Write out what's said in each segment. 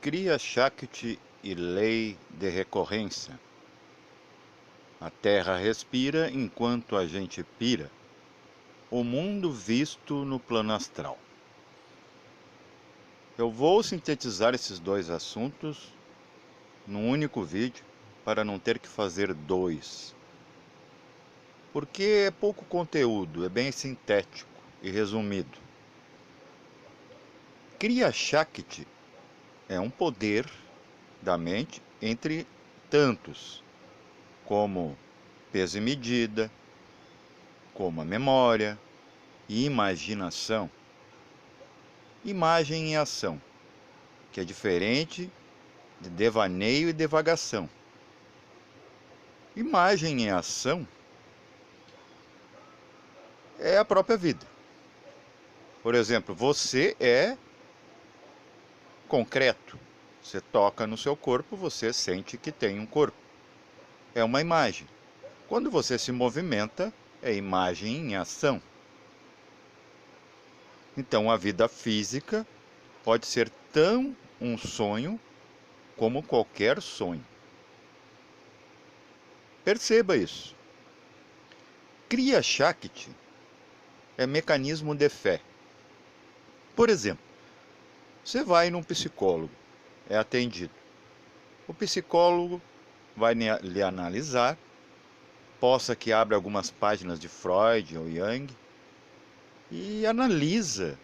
Kriya Shakti e lei de recorrência. A terra respira enquanto a gente pira. O mundo visto no plano astral. Eu vou sintetizar esses dois assuntos num único vídeo para não ter que fazer dois. Porque é pouco conteúdo, é bem sintético e resumido. Kriya Shakti é um poder da mente entre tantos, como peso e medida, como a memória e imaginação. Imagem em ação, que é diferente de devaneio e devagação. Imagem em ação é a própria vida. Por exemplo, você é concreto. Você toca no seu corpo, você sente que tem um corpo. É uma imagem. Quando você se movimenta, é imagem em ação. Então, a vida física pode ser tão um sonho como qualquer sonho. Perceba isso. Kriya Shakti é mecanismo de fé. Por exemplo, você vai num psicólogo, é atendido. O psicólogo vai lhe analisar, possa que abra algumas páginas de Freud ou Jung, e analisa,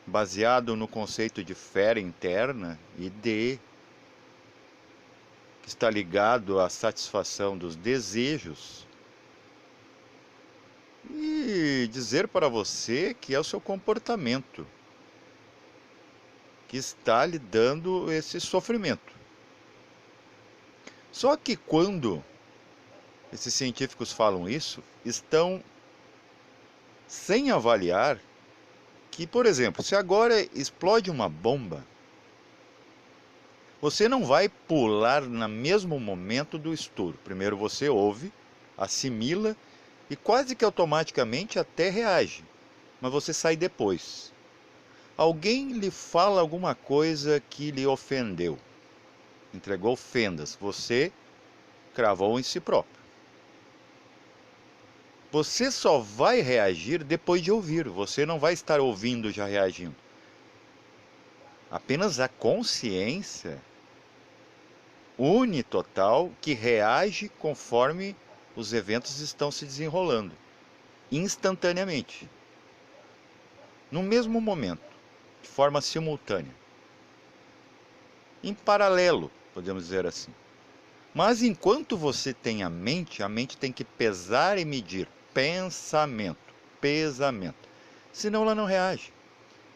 baseado no conceito de fé interna e que está ligado à satisfação dos desejos, e dizer para você que é o seu comportamento que está lhe dando esse sofrimento. Só que quando esses científicos falam isso, estão sem avaliar que, por exemplo, se agora explode uma bomba, você não vai pular no mesmo momento do estouro. Primeiro você ouve, assimila e quase que automaticamente até reage, mas você sai depois. Alguém lhe fala alguma coisa que lhe ofendeu, entregou fendas, você cravou em si próprio. Você só vai reagir depois de ouvir, você não vai estar ouvindo já reagindo. Apenas a consciência unitotal que reage conforme os eventos estão se desenrolando, instantaneamente, no mesmo momento, de forma simultânea, em paralelo, podemos dizer assim. Mas enquanto você tem a mente tem que pesar e medir. Pensamento, pesamento. Senão ela não reage.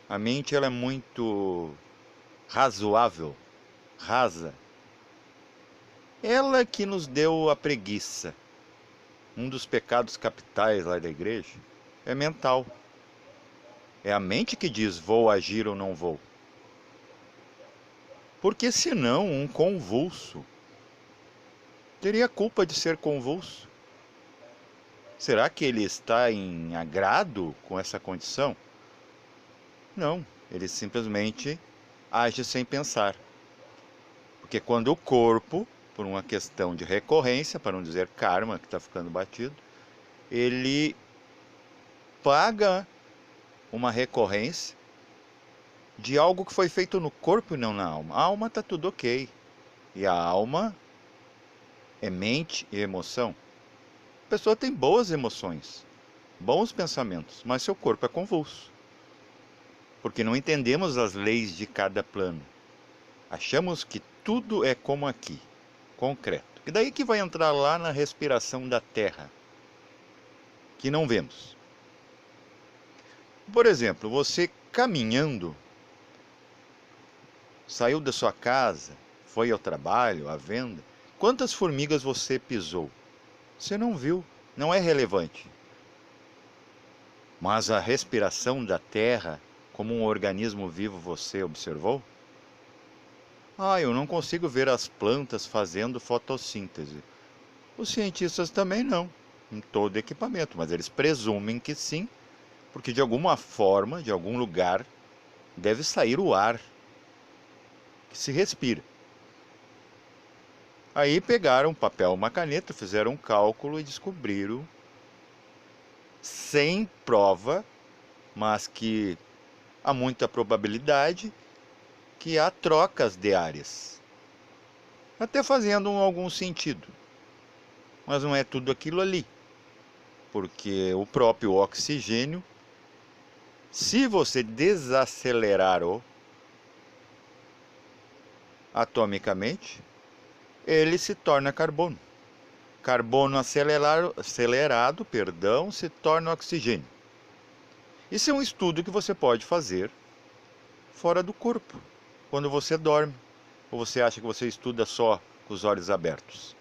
A mente ela é muito razoável, rasa. Ela que nos deu a preguiça. Um dos pecados capitais lá da igreja é mental. É a mente que diz vou agir ou não vou. Porque senão um convulso teria culpa de ser convulso. Será que ele está em agrado com essa condição? Não, ele simplesmente age sem pensar. Porque quando o corpo, por uma questão de recorrência, para não dizer karma, que está ficando batido, ele paga uma recorrência de algo que foi feito no corpo e não na alma. A alma está tudo ok. E a alma é mente e emoção. A pessoa tem boas emoções, bons pensamentos, mas seu corpo é convulso. Porque não entendemos as leis de cada plano. Achamos que tudo é como aqui, concreto. E daí que vai entrar lá na respiração da terra, que não vemos. Por exemplo, você caminhando, saiu da sua casa, foi ao trabalho, à venda, quantas formigas você pisou? Você não viu, não é relevante. Mas a respiração da terra, como um organismo vivo, você observou? Eu não consigo ver as plantas fazendo fotossíntese. Os cientistas também não, em todo equipamento, mas eles presumem que sim, porque de alguma forma, de algum lugar, deve sair o ar. que se respira. Aí pegaram um papel, uma caneta, fizeram um cálculo e descobriram, sem prova, mas que há muita probabilidade, que há trocas de áreas. Até fazendo algum sentido. Mas não é tudo aquilo ali. Porque o próprio oxigênio, se você desacelerar-o atomicamente, ele se torna carbono. Carbono acelerado, se torna oxigênio. Isso é um estudo que você pode fazer fora do corpo, quando você dorme, ou você acha que você estuda só com os olhos abertos.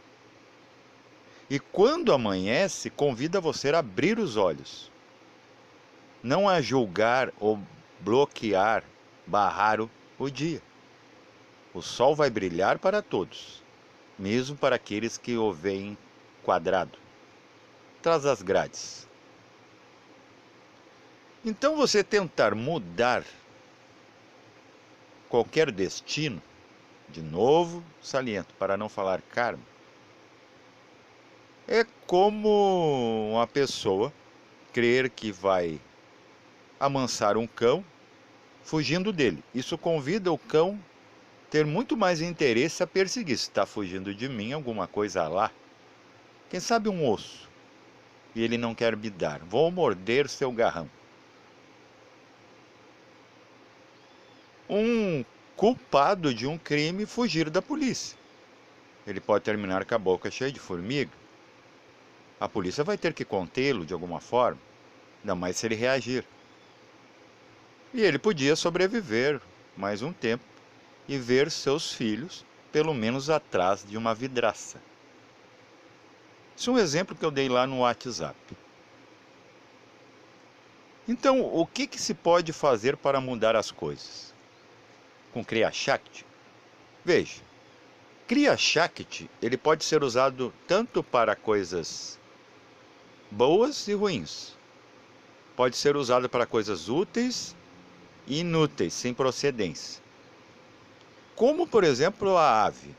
E quando amanhece, convida você a abrir os olhos, não a julgar ou bloquear, barrar o dia. O sol vai brilhar para todos, mesmo para aqueles que o veem quadrado. Traz as grades. Então você tentar mudar qualquer destino, de novo saliento, para não falar karma, é como uma pessoa crer que vai amansar um cão fugindo dele. Isso convida o cão a ter muito mais interesse a perseguir. Se está fugindo de mim, alguma coisa lá. Quem sabe um osso. E ele não quer me dar. Vou morder seu garrão. Um culpado de um crime fugir da polícia. Ele pode terminar com a boca cheia de formiga. A polícia vai ter que contê-lo de alguma forma, ainda mais se ele reagir. E ele podia sobreviver mais um tempo e ver seus filhos, pelo menos atrás de uma vidraça. Isso é um exemplo que eu dei lá no WhatsApp. Então, o que se pode fazer para mudar as coisas? Com Kriya Shakti? Veja, Kriya Shakti ele pode ser usado tanto para coisas boas e ruins. Pode ser usado para coisas úteis e inúteis, sem procedência. Como, por exemplo, a ave.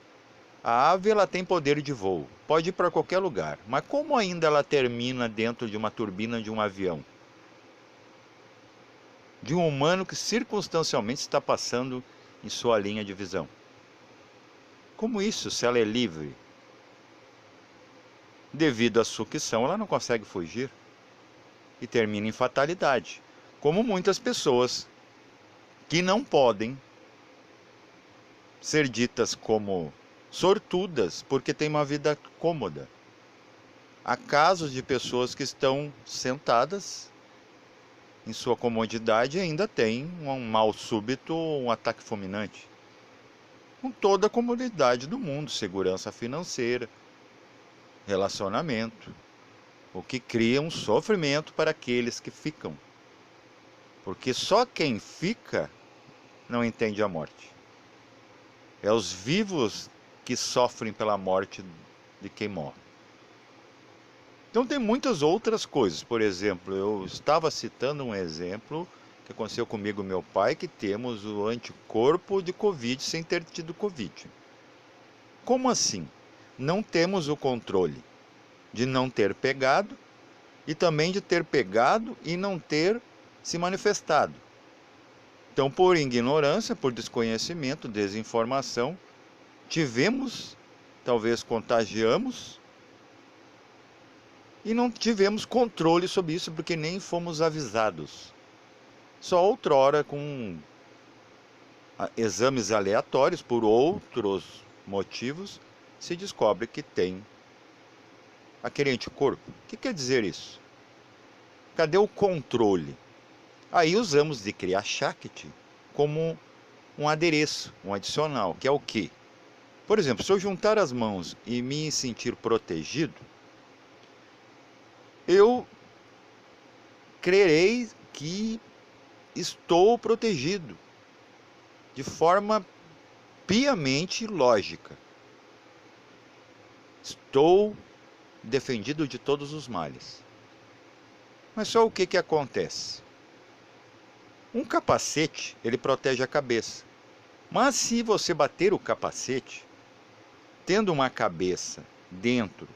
A ave ela tem poder de voo, pode ir para qualquer lugar. Mas como ainda ela termina dentro de uma turbina de um avião? De um humano que circunstancialmente está passando em sua linha de visão. Como isso, se ela é livre? Devido à sucção, ela não consegue fugir e termina em fatalidade, como muitas pessoas que não podem ser ditas como sortudas porque têm uma vida cômoda. Há casos de pessoas que estão sentadas em sua comodidade e ainda têm um mal súbito ou um ataque fulminante. Com toda a comodidade do mundo, segurança financeira, relacionamento, o que cria um sofrimento para aqueles que ficam. Porque só quem fica não entende a morte. É os vivos que sofrem pela morte de quem morre. Então tem muitas outras coisas. Por exemplo, eu estava citando um exemplo que aconteceu comigo e meu pai, que temos o anticorpo de Covid sem ter tido Covid. Como assim? Não temos o controle de não ter pegado e também de ter pegado e não ter se manifestado. Então, por ignorância, por desconhecimento, desinformação, talvez contagiamos e não tivemos controle sobre isso porque nem fomos avisados. Só outrora, com exames aleatórios, por outros motivos, se descobre que tem aquele anticorpo. O que quer dizer isso? Cadê o controle? Aí usamos de Kriya Shakti como um adereço, um adicional, que é o quê? Por exemplo, se eu juntar as mãos e me sentir protegido, eu crerei que estou protegido de forma piamente lógica. Estou defendido de todos os males. Mas só o que acontece? Um capacete, ele protege a cabeça. Mas se você bater o capacete, tendo uma cabeça dentro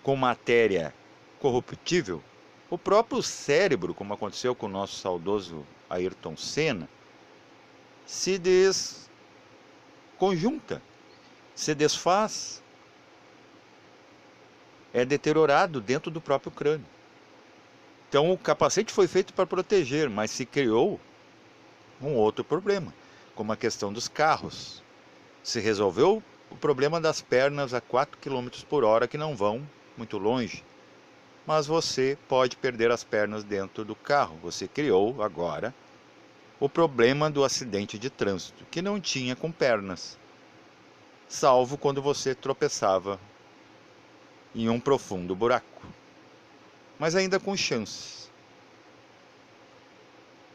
com matéria corruptível, o próprio cérebro, como aconteceu com o nosso saudoso Ayrton Senna, se desconjunta, se desfaz, é deteriorado dentro do próprio crânio. Então o capacete foi feito para proteger, mas se criou um outro problema, como a questão dos carros. Se resolveu o problema das pernas a 4 km por hora que não vão muito longe, mas você pode perder as pernas dentro do carro. Você criou agora o problema do acidente de trânsito, que não tinha com pernas, salvo quando você tropeçava em um profundo buraco, mas ainda com chances.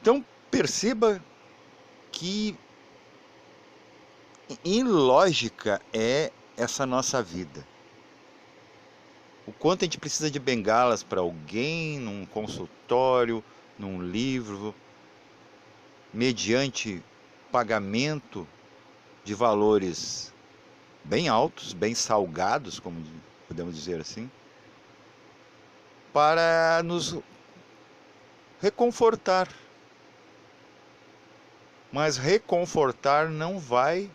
Então perceba que ilógica é essa nossa vida. O quanto a gente precisa de bengalas para alguém, num consultório, num livro, mediante pagamento de valores bem altos, bem salgados, como podemos dizer assim, para nos reconfortar. Mas reconfortar não vai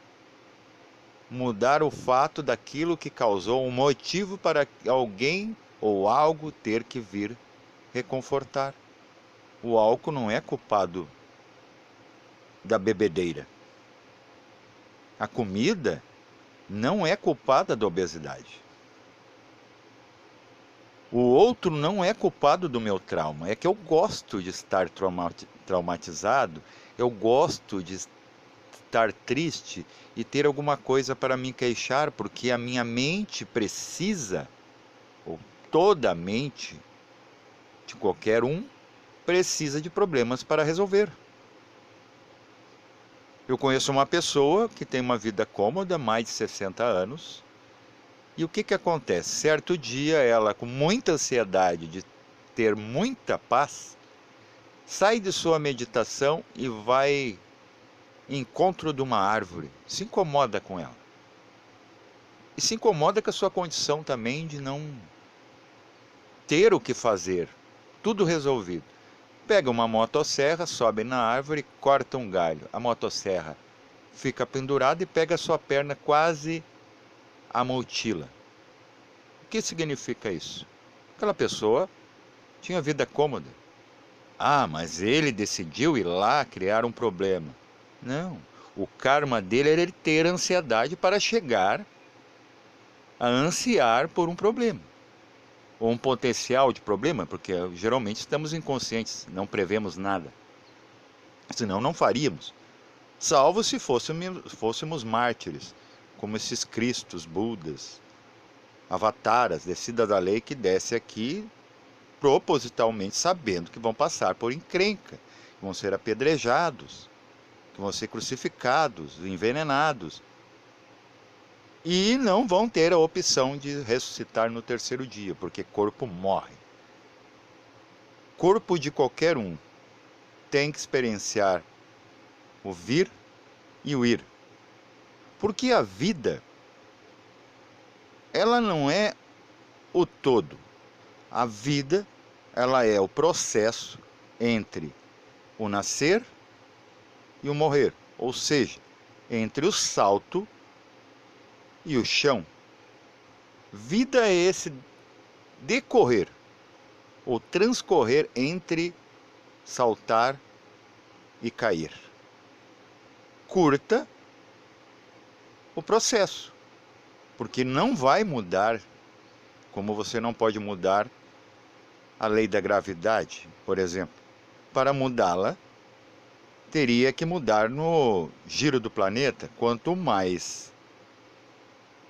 mudar o fato daquilo que causou um motivo para alguém ou algo ter que vir reconfortar. O álcool não é culpado da bebedeira. A comida não é culpada da obesidade. O outro não é culpado do meu trauma. É que eu gosto de estar traumatizado, eu gosto de estar triste e ter alguma coisa para me queixar, porque a minha mente precisa, ou toda a mente de qualquer um, precisa de problemas para resolver. Eu conheço uma pessoa que tem uma vida cômoda, mais de 60 anos, e o que acontece? Certo dia, ela, com muita ansiedade de ter muita paz, sai de sua meditação e vai em encontro de uma árvore, se incomoda com ela. E se incomoda com a sua condição também de não ter o que fazer, tudo resolvido. Pega uma motosserra, sobe na árvore, corta um galho. A motosserra fica pendurada e pega a sua perna quase à mutila. O que significa isso? Aquela pessoa tinha vida cômoda. Ah, mas ele decidiu ir lá criar um problema. Não, o karma dele era ele ter ansiedade para chegar a ansiar por um problema. Ou um potencial de problema, porque geralmente estamos inconscientes, não prevemos nada. Senão não faríamos. Salvo se fôssemos mártires, como esses Cristos, Budas, avataras, descida da lei que desce aqui propositalmente sabendo que vão passar por encrenca, que vão ser apedrejados, que vão ser crucificados, envenenados, e não vão ter a opção de ressuscitar no terceiro dia, porque corpo morre. Corpo de qualquer um tem que experienciar o vir e o ir. Porque a vida, ela não é o todo. A vida, ela é o processo entre o nascer e o morrer. Ou seja, entre o salto e o chão. Vida é esse decorrer, ou transcorrer entre saltar e cair. Curta o processo, porque não vai mudar, como você não pode mudar a lei da gravidade, por exemplo. Para mudá-la, teria que mudar no giro do planeta. Quanto mais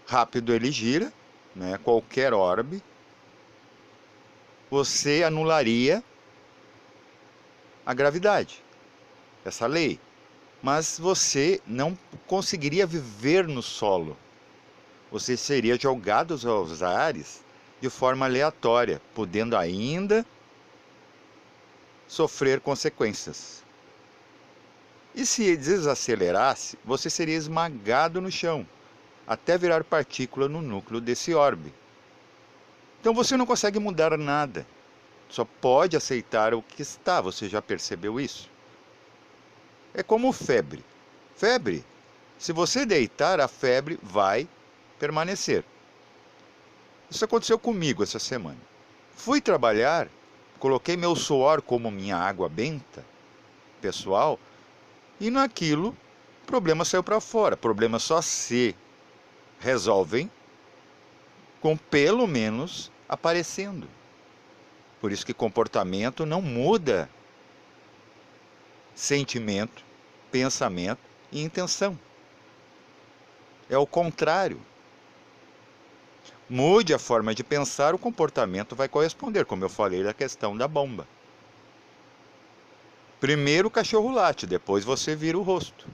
rápido ele gira, né, qualquer orbe, você anularia a gravidade, essa lei. Mas você não conseguiria viver no solo. Você seria jogado aos ares de forma aleatória, podendo ainda sofrer consequências. E se desacelerasse, você seria esmagado no chão, até virar partícula no núcleo desse orbe. Então você não consegue mudar nada, só pode aceitar o que está. Você já percebeu isso? É como febre. Febre, se você deitar, a febre vai permanecer. Isso aconteceu comigo essa semana. Fui trabalhar, coloquei meu suor como minha água benta, pessoal, e naquilo o problema saiu para fora. Problemas só se resolvem com pelo menos aparecendo. Por isso que comportamento não muda sentimento, pensamento e intenção. É o contrário. Mude a forma de pensar, o comportamento vai corresponder, como eu falei da questão da bomba. Primeiro o cachorro late, depois você vira o rosto.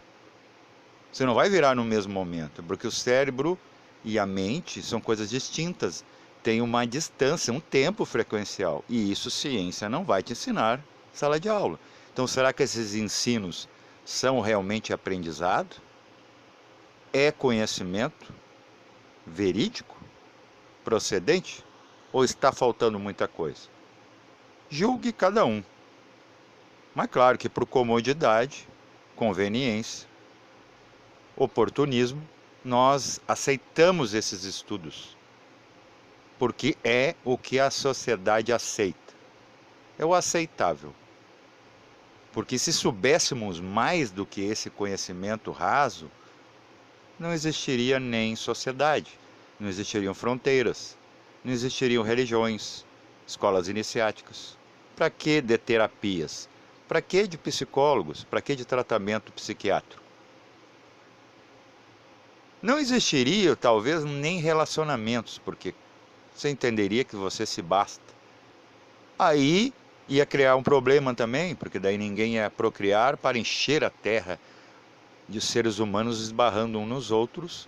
Você não vai virar no mesmo momento, porque o cérebro e a mente são coisas distintas. Tem uma distância, um tempo frequencial. E isso ciência não vai te ensinar em sala de aula. Então será que esses ensinos são realmente aprendizado? É conhecimento verídico? Procedente? Ou está faltando muita coisa? Julgue cada um. Mas claro que por comodidade, conveniência, oportunismo, nós aceitamos esses estudos, porque é o que a sociedade aceita. É o aceitável. Porque se soubéssemos mais do que esse conhecimento raso, não existiria nem sociedade, não existiriam fronteiras, não existiriam religiões, escolas iniciáticas. Para que de terapias? Para que de psicólogos? Para que de tratamento psiquiátrico? Não existiria, talvez, nem relacionamentos, porque você entenderia que você se basta. Aí ia criar um problema também, porque daí ninguém ia procriar para encher a terra de seres humanos esbarrando uns nos outros,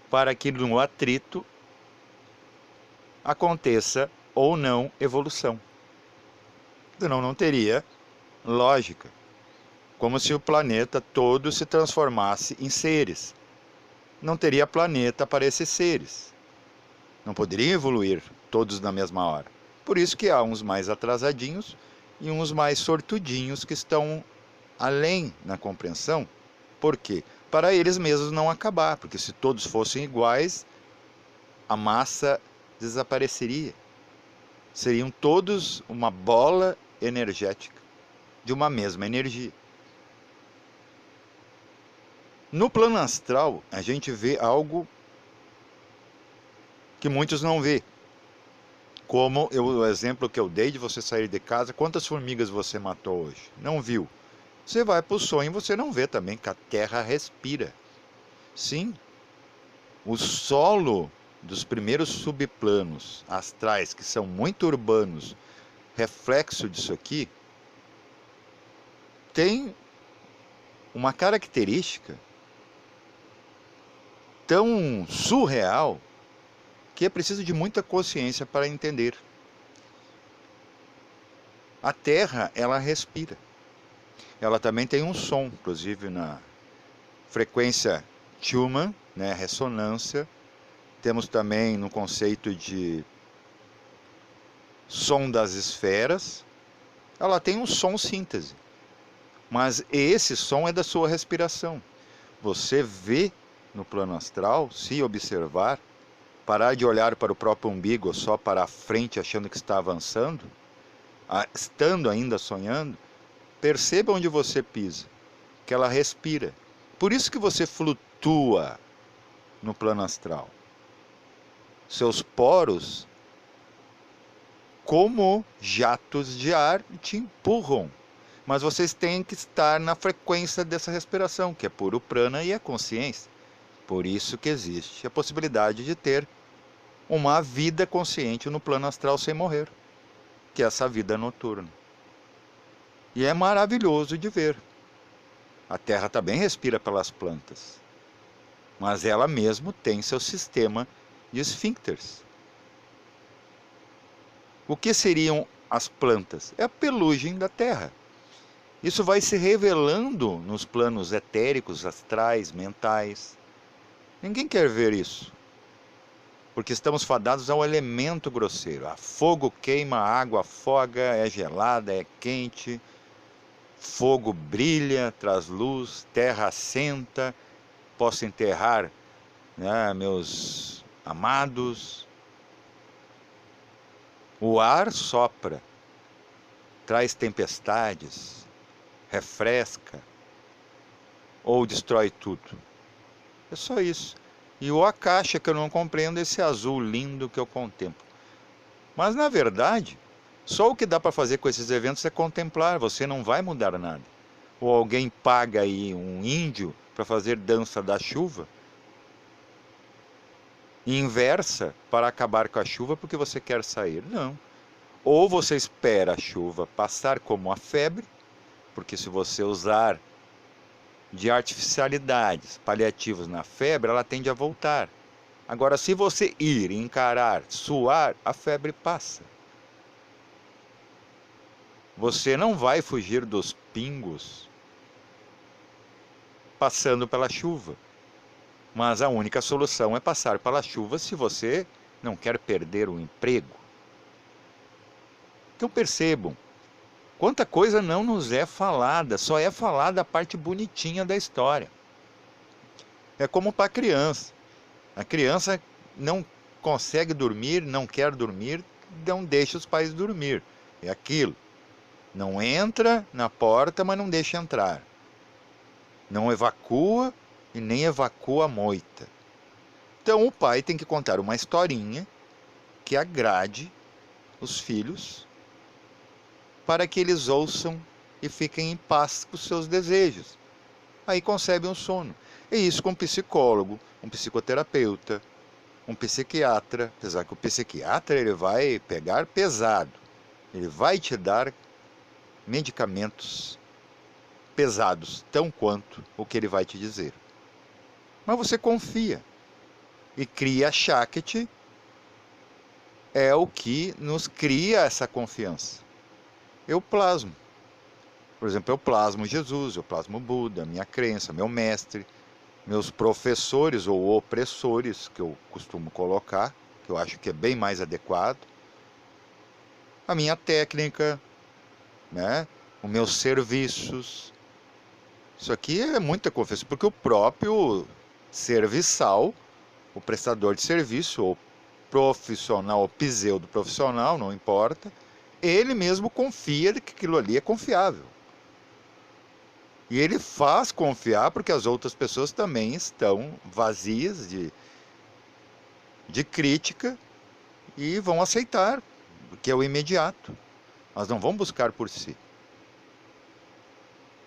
para que no atrito aconteça ou não evolução. Senão não teria lógica. Como se o planeta todo se transformasse em seres. Não teria planeta para esses seres. Não poderiam evoluir todos na mesma hora. Por isso que há uns mais atrasadinhos e uns mais sortudinhos que estão além na compreensão. Por quê? Para eles mesmos não acabar, porque se todos fossem iguais, a massa desapareceria. Seriam todos uma bola energética de uma mesma energia. No plano astral, a gente vê algo que muitos não vê. Como o exemplo que eu dei de você sair de casa, quantas formigas você matou hoje? Não viu. Você vai para o sonho e você não vê também que a Terra respira. Sim, o solo dos primeiros subplanos astrais, que são muito urbanos, reflexo disso aqui, tem uma característica tão surreal que é preciso de muita consciência para entender. A Terra, ela respira. Ela também tem um som, inclusive na frequência Schumann, né, ressonância. Temos também no conceito de som das esferas. Ela tem um som síntese. Mas esse som é da sua respiração. Você vê no plano astral, se observar, parar de olhar para o próprio umbigo, só para a frente, achando que está avançando, estando ainda sonhando, perceba onde você pisa, que ela respira. Por isso que você flutua no plano astral. Seus poros, como jatos de ar, te empurram. Mas vocês têm que estar na frequência dessa respiração, que é puro prana e é consciência. Por isso que existe a possibilidade de ter uma vida consciente no plano astral sem morrer, que é essa vida noturna. E é maravilhoso de ver. A Terra também respira pelas plantas, mas ela mesmo tem seu sistema de esfíncteres. O que seriam as plantas? É a pelugem da Terra. Isso vai se revelando nos planos etéricos, astrais, mentais. Ninguém quer ver isso, porque estamos fadados ao elemento grosseiro. A fogo queima, a água afoga, é gelada, é quente, fogo brilha, traz luz, terra assenta, posso enterrar, né, meus amados. O ar sopra, traz tempestades, refresca ou destrói tudo. É só isso. E o Akasha que eu não compreendo, esse azul lindo que eu contemplo. Mas na verdade, só o que dá para fazer com esses eventos é contemplar, você não vai mudar nada. Ou alguém paga aí um índio para fazer dança da chuva, inversa, para acabar com a chuva porque você quer sair. Não. Ou você espera a chuva passar como a febre, porque se você usar de artificialidades, paliativos na febre, ela tende a voltar. Agora, se você ir, encarar, suar, a febre passa. Você não vai fugir dos pingos passando pela chuva. Mas a única solução é passar pela chuva se você não quer perder o emprego. Então percebam, quanta coisa não nos é falada, só é falada a parte bonitinha da história. É como para a criança. A criança não consegue dormir, não quer dormir, não deixa os pais dormir. É aquilo. Não entra na porta, mas não deixa entrar. Não evacua e nem evacua a moita. Então o pai tem que contar uma historinha que agrade os filhos para que eles ouçam e fiquem em paz com os seus desejos. Aí concebem um sono. E isso com um psicólogo, um psicoterapeuta, um psiquiatra, apesar que o psiquiatra ele vai pegar pesado. Ele vai te dar medicamentos pesados, tão quanto o que ele vai te dizer. Mas você confia. E cria Shakti é o que nos cria essa confiança. Eu plasmo. Por exemplo, eu plasmo Jesus, eu plasmo Buda, minha crença, meu mestre, meus professores ou opressores, que eu costumo colocar, que eu acho que é bem mais adequado, a minha técnica, né? Os meus serviços. Isso aqui é muita confiança, porque o próprio serviçal, o prestador de serviço, ou profissional, ou pseudo-profissional, não importa, ele mesmo confia de que aquilo ali é confiável. E ele faz confiar porque as outras pessoas também estão vazias de crítica e vão aceitar, que é o imediato. Mas não vão buscar por si.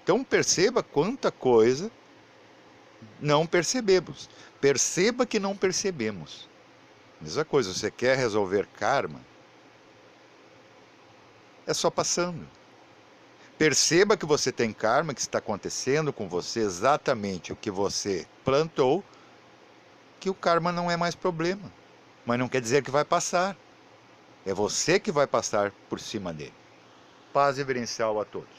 Então perceba quanta coisa não percebemos. Perceba que não percebemos. Mesma coisa, você quer resolver karma? É só passando. Perceba que você tem karma, que está acontecendo com você exatamente o que você plantou, que o karma não é mais problema. Mas não quer dizer que vai passar. É você que vai passar por cima dele. Paz reverencial a todos.